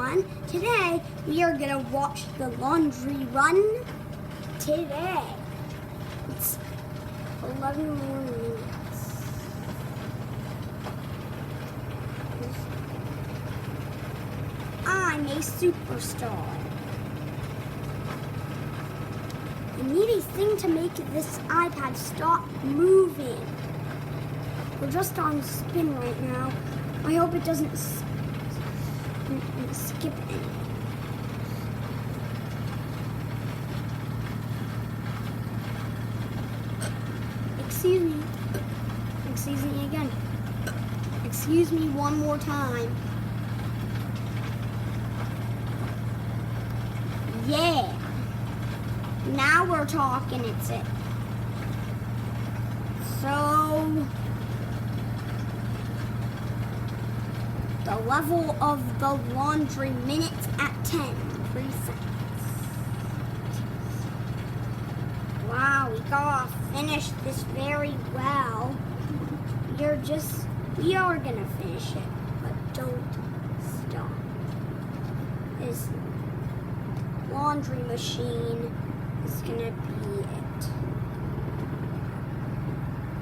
everyone. Today we are gonna watch the laundry run today. It's 11 more minutes. I'm a superstar. I need a thing to make this iPad stop moving. We're just on spin right now. I hope it doesn't skip any. Excuse me. Excuse me again. Excuse me one more time. Yeah. Now we're talking, it's it. So, the level of the laundry minutes at 10, 3 seconds. Wow, we gotta finish this very well. We are gonna finish it, but don't stop. This laundry machine is gonna be it.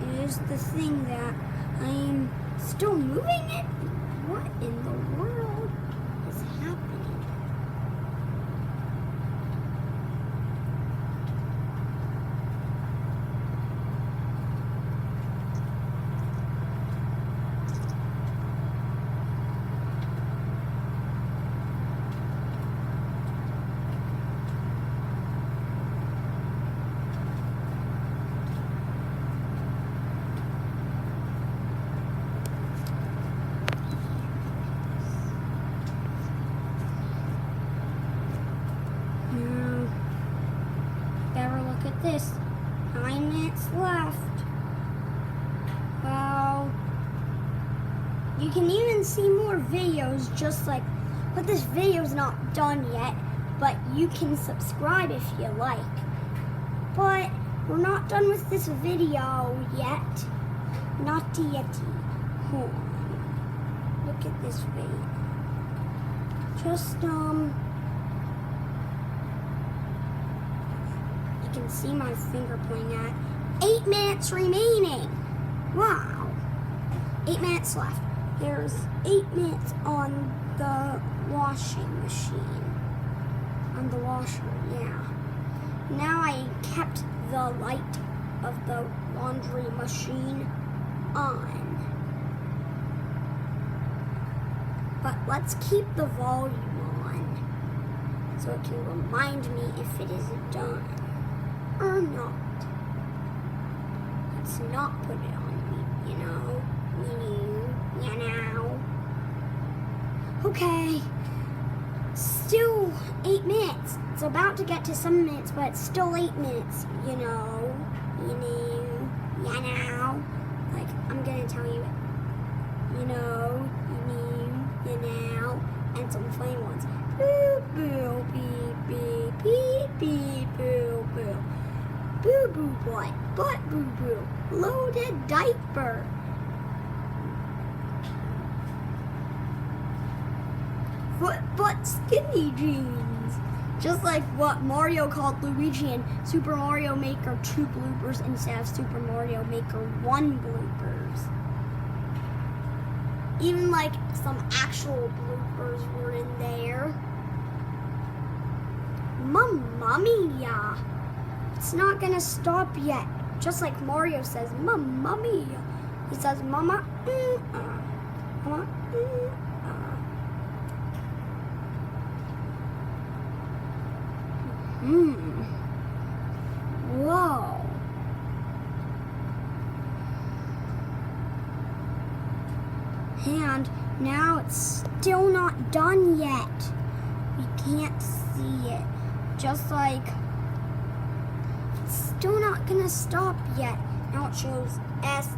Here's the thing that I'm still moving it. What in the world is happening? This 9 minutes left. Well, you can even see more videos but this video's not done yet, but you can subscribe if you like. But we're not done with this video yet. Not yet. Hold on. Look at this video. You can see my finger pointing at 8 minutes remaining. Wow. 8 minutes left. There's 8 minutes on the washing machine. On the washer, yeah. Now I kept the light of the laundry machine on. But let's keep the volume on so it can remind me if it is done. Or not. Let's not put it on, you know. Okay. Still 8 minutes. It's about to get to 7 minutes, but it's still 8 minutes, you know. Like, I'm gonna tell you it. And some funny ones. Boo, boo, beep, beep, beep, beep, boo, boo. Boo boo what? Butt boo boo. Loaded diaper. Foot butt skinny jeans. Just like what Mario called Luigi in Super Mario Maker 2 bloopers instead of Super Mario Maker 1 bloopers. Even like some actual bloopers were in there. Mamma mia. It's not gonna stop yet. Just like Mario says, Mamma mia. He says, Mama, Mama, Whoa. And now it's still not done yet. We can't see it. Just like still not gonna stop yet. Now it shows S ...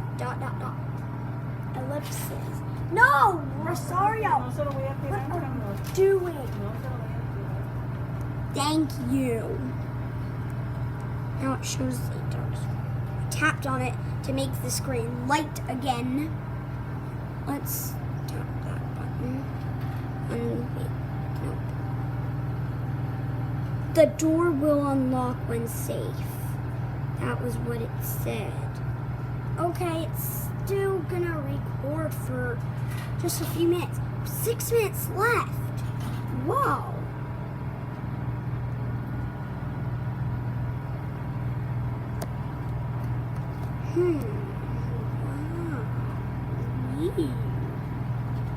ellipses. No, Rosario. What are you doing? Thank you. Now it shows it does. I tapped on it to make the screen light again. Let's tap that button. And wait, The door will unlock when safe. That was what it said. Okay, it's still gonna record for just a few minutes. 6 minutes left. Whoa. Wow.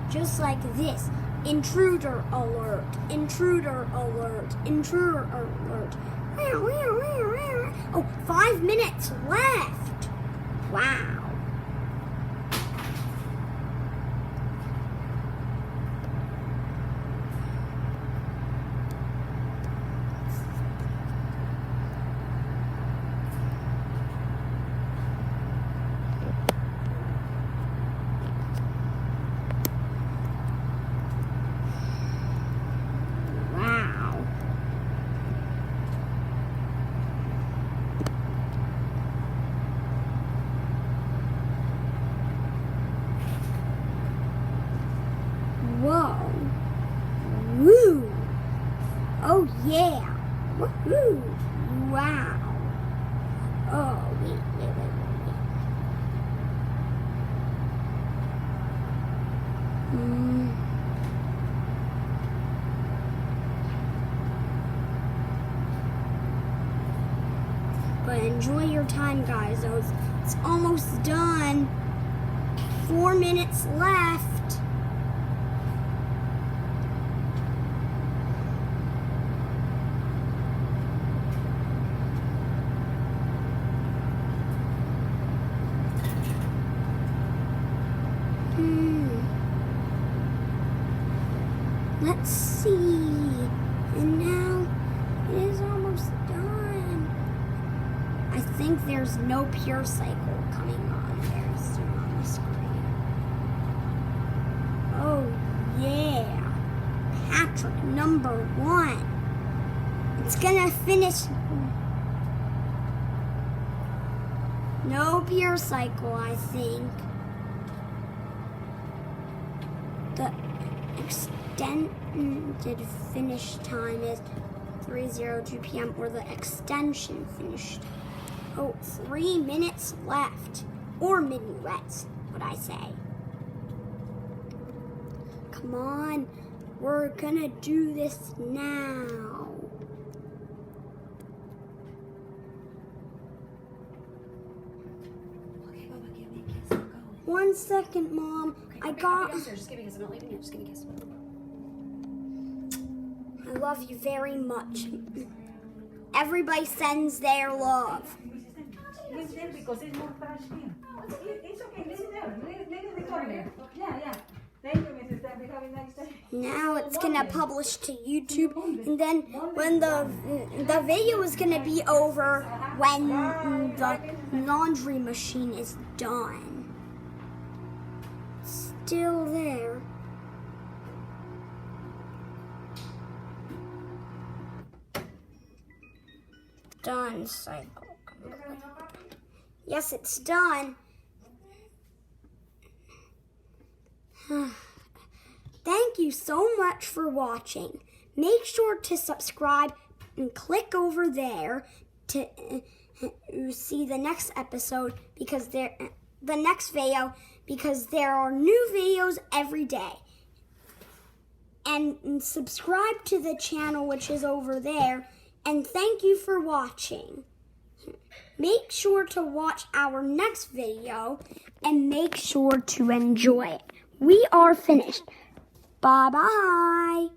Just like this. Intruder alert. Intruder alert. Intruder alert. Oh, 5 minutes left. Wow. Whoa. Woo. Oh, yeah. Woohoo. Wow. Oh, wait. But enjoy your time, guys. It's almost done. 4 minutes left. Let's see. And now it is almost done. I think there's no Pure Cycle coming on very soon on the screen. Oh, yeah. Patrick, #1. It's gonna finish. No Pure Cycle, I think. The extended finish time is 3:02 p.m. or the extension finish time. Oh, 3 minutes left. Or minuets, would I say. Come on. We're gonna do this now. Okay, Bubba, give me a kiss. I'm going. 1 second, Mom. I got... Just give me a kiss. I'm not leaving you. Just give me a kiss. I love you very much. Everybody sends their love. He's there because it's more fresh here. It's okay, leave it there. Leave it in the corner. Yeah. Thank you, Mrs. Debbie. Have a nice day. Now it's gonna publish to YouTube, and then when the video is gonna be over when the laundry machine is done. Still there. Done cycle. Yes, it's done. Thank you so much for watching. Make sure to subscribe and click over there to see the next episode because the next video because there are new videos every day. And subscribe to the channel which is over there. And thank you for watching. Make sure to watch our next video and make sure to enjoy it. We are finished. Bye-bye.